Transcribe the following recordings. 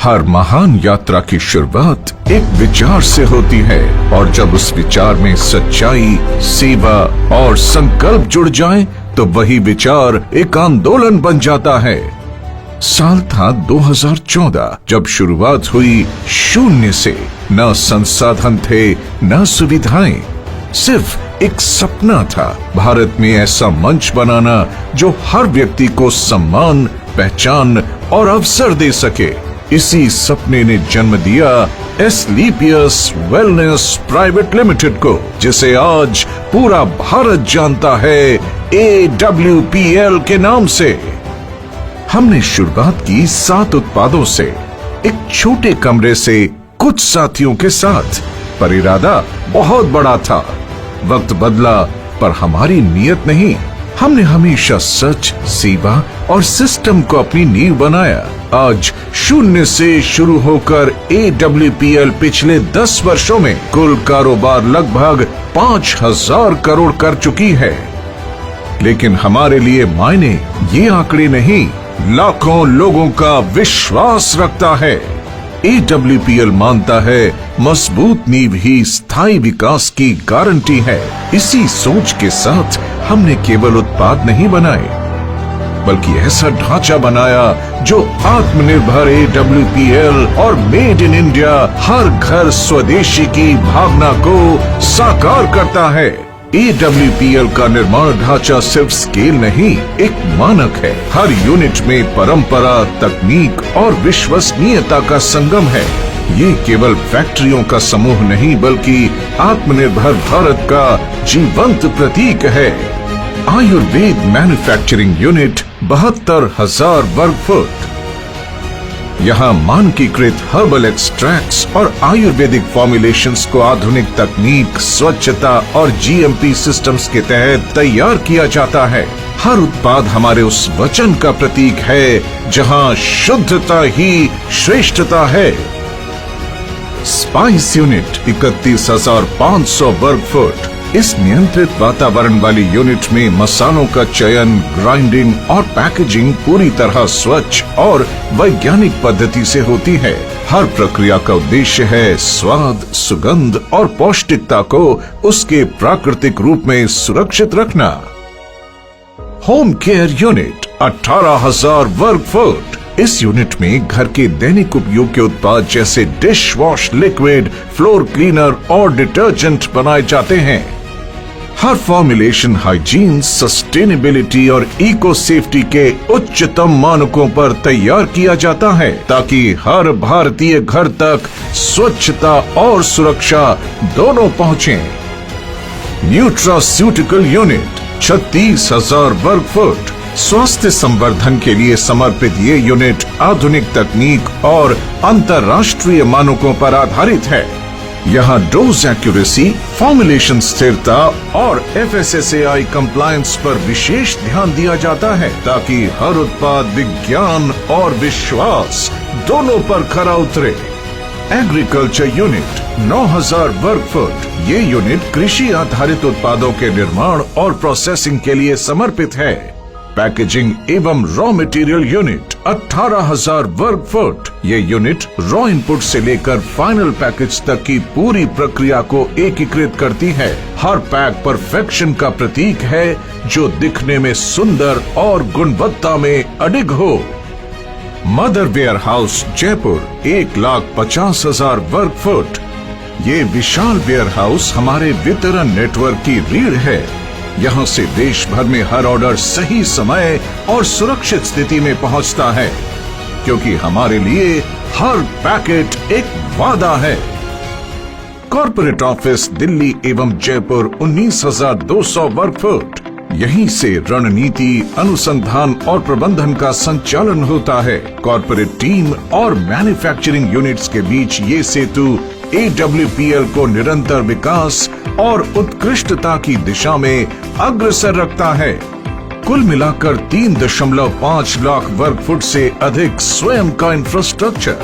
हर महान यात्रा की शुरुआत एक विचार से होती है और जब उस विचार में सच्चाई, सेवा और संकल्प जुड़ जाएं, तो वही विचार एक आंदोलन बन जाता है। साल था 2014 जब शुरुआत हुई शून्य से। न संसाधन थे, न सुविधाएं, सिर्फ एक सपना था, भारत में ऐसा मंच बनाना जो हर व्यक्ति को सम्मान, पहचान और अवसर दे सके। इसी सपने ने जन्म दिया एस्क्लेपियस वेलनेस प्राइवेट लिमिटेड को, जिसे आज पूरा भारत जानता है AWPL के नाम से। हमने शुरुआत की 7 उत्पादों से, एक छोटे कमरे से, कुछ साथियों के साथ, पर इरादा बहुत बड़ा था। वक्त बदला पर हमारी नीयत नहीं। हमने हमेशा सच, सेवा और सिस्टम को अपनी नींव बनाया। आज शून्य से शुरू होकर AWPL पिछले 10 वर्षों में कुल कारोबार लगभग 5000 करोड़ कर चुकी है। लेकिन हमारे लिए मायने ये आंकड़े नहीं, लाखों लोगों का विश्वास रखता है। AWPL मानता है मजबूत नींव ही स्थायी विकास की गारंटी है। इसी सोच के साथ हमने केवल उत्पाद नहीं बनाए, बल्कि ऐसा ढांचा बनाया जो आत्मनिर्भर AWPL और मेड इन इंडिया, हर घर स्वदेशी की भावना को साकार करता है। AWPL का निर्माण ढांचा सिर्फ स्केल नहीं, एक मानक है। हर यूनिट में परंपरा, तकनीक और विश्वसनीयता का संगम है। ये केवल फैक्ट्रियों का समूह नहीं, बल्कि आत्मनिर्भर भारत का जीवंत प्रतीक है। आयुर्वेद मैन्युफैक्चरिंग यूनिट 72,000 वर्ग फुट। यहाँ मानकीकृत हर्बल एक्सट्रैक्ट्स और आयुर्वेदिक फॉर्मुलेशंस को आधुनिक तकनीक, स्वच्छता और GMP सिस्टम्स के तहत तैयार किया जाता है। हर उत्पाद हमारे उस वचन का प्रतीक है जहाँ शुद्धता ही श्रेष्ठता है। स्पाइस यूनिट 31,500 वर्ग फुट। इस नियंत्रित वातावरण वाली यूनिट में मसालों का चयन, ग्राइंडिंग और पैकेजिंग पूरी तरह स्वच्छ और वैज्ञानिक पद्धति से होती है। हर प्रक्रिया का उद्देश्य है स्वाद, सुगंध और पौष्टिकता को उसके प्राकृतिक रूप में सुरक्षित रखना। होम केयर यूनिट 18,000 वर्ग फुट। इस यूनिट में घर के दैनिक उपयोग के उत्पाद जैसे dish wash liquid, floor cleaner और डिटर्जेंट बनाए जाते हैं। हर फॉर्मुलेशन हाइजीन, सस्टेनेबिलिटी और इको सेफ्टी के उच्चतम मानकों पर तैयार किया जाता है, ताकि हर भारतीय घर तक स्वच्छता और सुरक्षा दोनों पहुंचे। न्यूट्रास्यूटिकल यूनिट 36,000 वर्ग फुट। स्वास्थ्य संवर्धन के लिए समर्पित ये यूनिट आधुनिक तकनीक और अंतर्राष्ट्रीय मानकों पर आधारित है। यहाँ डोज एक्यूरेसी, फॉर्मुलेशन स्थिरता और FSSAI कंप्लायंस पर विशेष ध्यान दिया जाता है, ताकि हर उत्पाद विज्ञान और विश्वास दोनों पर खरा उतरे। एग्रीकल्चर यूनिट 9,000 वर्ग फुट। ये यूनिट कृषि आधारित उत्पादों के निर्माण और प्रोसेसिंग के लिए समर्पित है। पैकेजिंग एवं रॉ मटेरियल यूनिट 18,000 वर्ग फुट। ये यूनिट रॉ इनपुट से लेकर फाइनल पैकेज तक की पूरी प्रक्रिया को एकीकृत करती है। हर पैक परफेक्शन का प्रतीक है, जो दिखने में सुंदर और गुणवत्ता में अडिग हो। मदर वेयर हाउस जयपुर 1,50,000 वर्ग फुट। ये विशाल वेयर हाउस हमारे वितरण नेटवर्क की रीढ़ है। यहाँ से देश भर में हर ऑर्डर सही समय और सुरक्षित स्थिति में पहुँचता है, क्योंकि हमारे लिए हर पैकेट एक वादा है। कॉर्पोरेट ऑफिस दिल्ली एवं जयपुर 19,200 वर्ग फुट। यहीं से रणनीति, अनुसंधान और प्रबंधन का संचालन होता है। कॉर्पोरेट टीम और मैन्युफैक्चरिंग यूनिट्स के बीच ये सेतु AWPL को निरंतर विकास और उत्कृष्टता की दिशा में अग्रसर रखता है। कुल मिलाकर 3.5 लाख वर्ग फुट से अधिक स्वयं का इंफ्रास्ट्रक्चर,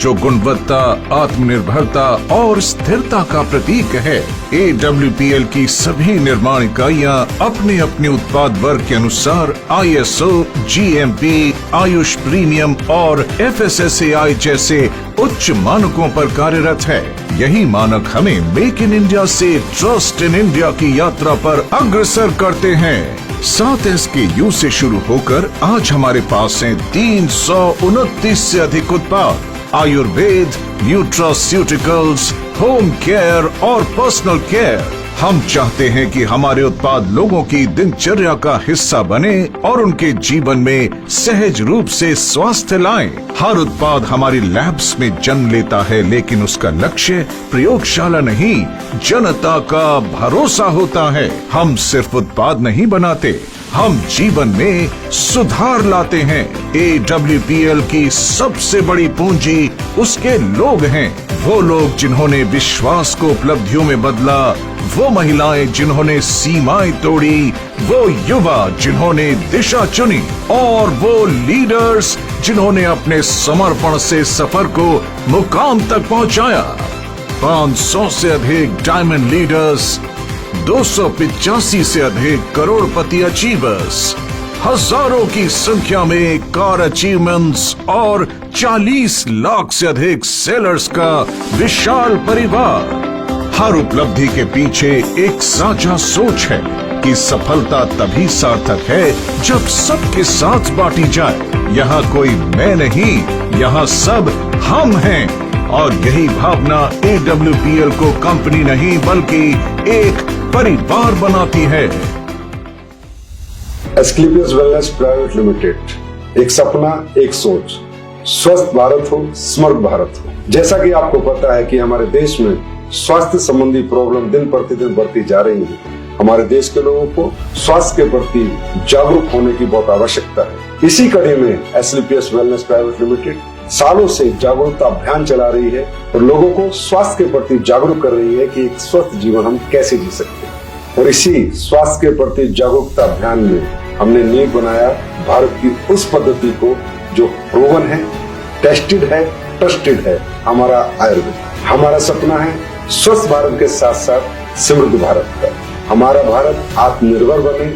जो गुणवत्ता, आत्मनिर्भरता और स्थिरता का प्रतीक है। AWPL की सभी निर्माण इकाइयाँ अपने अपने उत्पाद वर्ग के अनुसार ISO, GMP, आयुष प्रीमियम और FSSAI जैसे उच्च मानकों पर कार्यरत है। यही मानक हमें मेक इन इंडिया से ट्रस्ट इन इंडिया की यात्रा पर अग्रसर करते हैं। 7 SKU से शुरू होकर आज हमारे पास हैं 329 से अधिक उत्पाद। आयुर्वेद, न्यूट्रास्यूटिकल्स, होम केयर और पर्सनल केयर। हम चाहते हैं कि हमारे उत्पाद लोगों की दिनचर्या का हिस्सा बने और उनके जीवन में सहज रूप से स्वास्थ्य लाएं। हर उत्पाद हमारी लैब्स में जन्म लेता है, लेकिन उसका लक्ष्य प्रयोगशाला नहीं, जनता का भरोसा होता है। हम सिर्फ उत्पाद नहीं बनाते, हम जीवन में सुधार लाते हैं। AWPL की सबसे बड़ी पूंजी उसके लोग हैं। वो लोग जिन्होंने विश्वास को उपलब्धियों में बदला, वो महिलाएं जिन्होंने सीमाएं तोड़ी, वो युवा जिन्होंने दिशा चुनी और वो लीडर्स जिन्होंने अपने समर्पण से सफर को मुकाम तक पहुंचाया। 500 से अधिक डायमंड लीडर्स, 285 से अधिक करोड़पति अचीवर्स, हजारों की संख्या में कार अचीवमेंट्स और 40 लाख से अधिक सेलर्स का विशाल परिवार। हर उपलब्धि के पीछे एक साझा सोच है कि सफलता तभी सार्थक है जब सबके साथ बांटी जाए। यहाँ कोई मैं नहीं, यहाँ सब हम हैं और यही भावना AWPL को कंपनी नहीं बल्कि एक परिवार बनाती है। एस्क्लेपियस वेलनेस प्राइवेट लिमिटेड, एक सपना, एक सोच, स्वस्थ भारत हो, समर्थ भारत हो। जैसा कि आपको पता है कि हमारे देश में स्वास्थ्य संबंधी प्रॉब्लम दिन प्रतिदिन बढ़ती जा रही है। हमारे देश के लोगों को स्वास्थ्य के प्रति जागरूक होने की बहुत आवश्यकता है। इसी कड़ी में एस्क्लेपियस वेलनेस प्राइवेट लिमिटेड सालों से जागरूकता अभियान चला रही है और लोगों को स्वास्थ्य के प्रति जागरूक कर रही है कि एक स्वस्थ जीवन हम कैसे जी सकते हैं। और इसी स्वास्थ्य के प्रति जागरूकता अभियान में हमने नींव बनाया भारत की उस पद्धति को जो प्रूवन है, टेस्टेड है, ट्रस्टेड है, हमारा आयुर्वेद। हमारा सपना है स्वस्थ भारत के साथ साथ समृद्ध भारत का। हमारा भारत आत्मनिर्भर बने,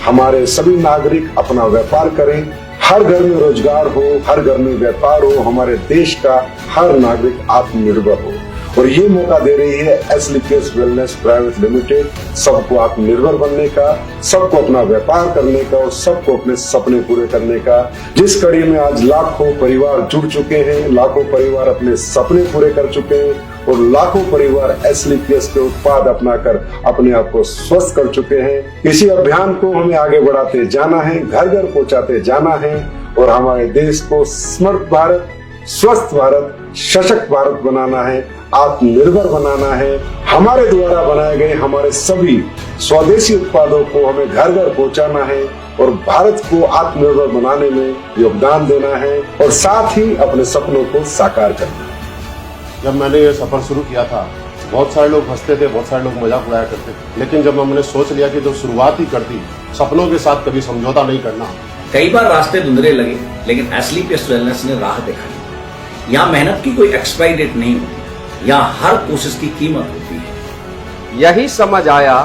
हमारे सभी नागरिक अपना व्यापार करें, हर घर में रोजगार हो, हर घर में व्यापार हो, हमारे देश का हर नागरिक आत्मनिर्भर हो। और ये मौका दे रही है एस्क्लेपियस वेलनेस प्राइवेट लिमिटेड सबको आत्मनिर्भर बनने का, सबको अपना व्यापार करने का और सबको अपने सपने पूरे करने का। जिस कड़ी में आज लाखों परिवार जुड़ चुके हैं, लाखों परिवार अपने सपने पूरे कर चुके हैं और लाखों परिवार एस्क्लेपियस के उत्पाद अपनाकर अपने आप को स्वस्थ कर चुके हैं। इसी अभियान को हमें आगे बढ़ाते जाना है, घर घर पहुंचाते जाना है और हमारे देश को समर्थ भारत, स्वस्थ भारत, सशक्त भारत बनाना है, आत्मनिर्भर बनाना है। हमारे द्वारा बनाए गए हमारे सभी स्वदेशी उत्पादों को हमें घर घर पहुंचाना है और भारत को आत्मनिर्भर बनाने में योगदान देना है और साथ ही अपने सपनों को साकार करना है। जब मैंने ये सफर शुरू किया था, बहुत सारे लोग हंसते थे, बहुत सारे लोग मजाक उड़ाया करते थे, लेकिन जब हमने सोच लिया कि जो शुरुआत ही कर दी, सपनों के साथ कभी समझौता नहीं करना। कई बार रास्ते धुंधले लगे, लेकिन एस्क्लेपियस वेलनेस ने राह दिखाई। यहाँ मेहनत की कोई एक्सपायरी डेट नहीं होती, यहाँ हर कोशिश की कीमत होती है। यही समझ आया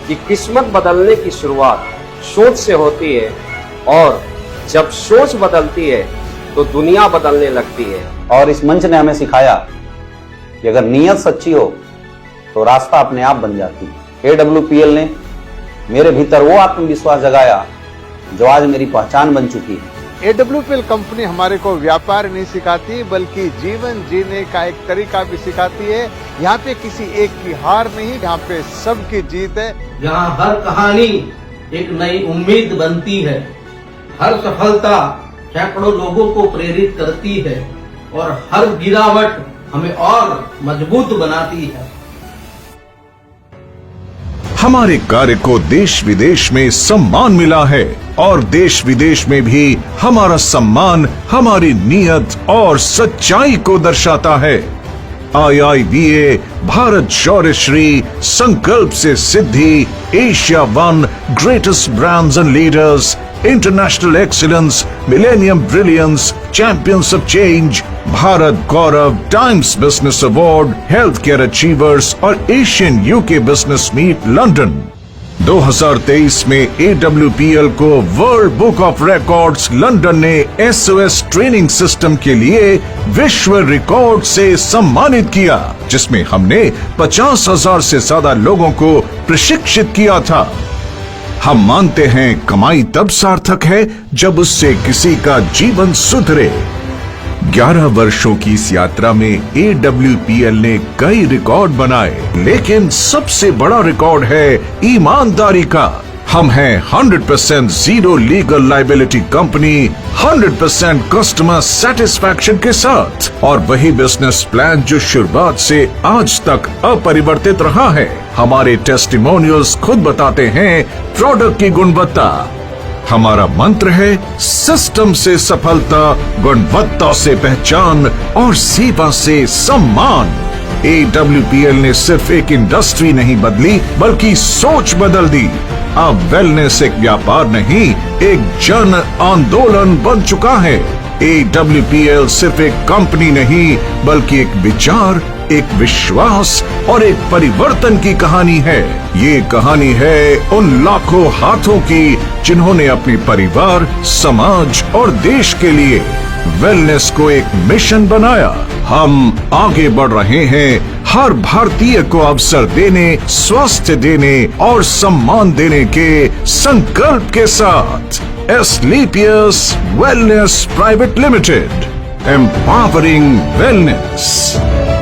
कि किस्मत बदलने की शुरुआत सोच से होती है और जब सोच बदलती है तो दुनिया बदलने लगती है। और इस मंच ने हमें सिखाया कि अगर नीयत सच्ची हो तो रास्ता अपने आप बन जाती है। AWPL ने मेरे भीतर वो आत्मविश्वास जगाया जो आज मेरी पहचान बन चुकी है। AWPL कंपनी हमारे को व्यापार नहीं सिखाती बल्कि जीवन जीने का एक तरीका भी सिखाती है। यहाँ पे किसी एक की हार नहीं, यहाँ पे सबकी जीत है। यहाँ हर कहानी एक नई उम्मीद बनती है, हर सफलता सैकड़ों लोगों को प्रेरित करती है और हर गिरावट हमें और मजबूत बनाती है। हमारे कार्य को देश विदेश में सम्मान मिला है और देश विदेश में भी हमारा सम्मान हमारी नीयत और सच्चाई को दर्शाता है। IIBA भारत शौर्यश्री, संकल्प से सिद्धि, Asia 1 greatest brands and leaders, international excellence, millennium brilliance, champions of change, Bharat Gaurav, times business award, health care achievers और Asian UK business meet London. 2023 में AWPL को world book of records London ने SOS ट्रेनिंग सिस्टम के लिए विश्व record से सम्मानित किया, जिसमें हमने 50,000 से ज्यादा लोगों को प्रशिक्षित किया था। हम मानते हैं कमाई तब सार्थक है जब उससे किसी का जीवन सुधरे। 11 वर्षों की इस यात्रा में AWPL ने कई रिकॉर्ड बनाए, लेकिन सबसे बड़ा रिकॉर्ड है ईमानदारी का। हम हैं 100% zero legal liability company, 100% customer satisfaction के साथ, और वही बिजनेस प्लान जो शुरुआत से आज तक अपरिवर्तित रहा है। हमारे टेस्टिमोनियल्स खुद बताते हैं प्रोडक्ट की गुणवत्ता। हमारा मंत्र है सिस्टम से सफलता, गुणवत्ता से पहचान और सेवा से सम्मान। AWPL ने सिर्फ एक इंडस्ट्री नहीं बदली, बल्कि सोच बदल दी। अब वेलनेस एक व्यापार नहीं, एक जन आंदोलन बन चुका है। AWPL सिर्फ एक कंपनी नहीं, बल्कि एक विचार, एक विश्वास और एक परिवर्तन की कहानी है। ये कहानी है उन लाखों हाथों की जिन्होंने अपने परिवार, समाज और देश के लिए वेलनेस को एक मिशन बनाया। हम आगे बढ़ रहे हैं हर भारतीय को अवसर देने, स्वास्थ्य देने और सम्मान देने के संकल्प के साथ। Asclepius Wellness Private Limited, empowering wellness।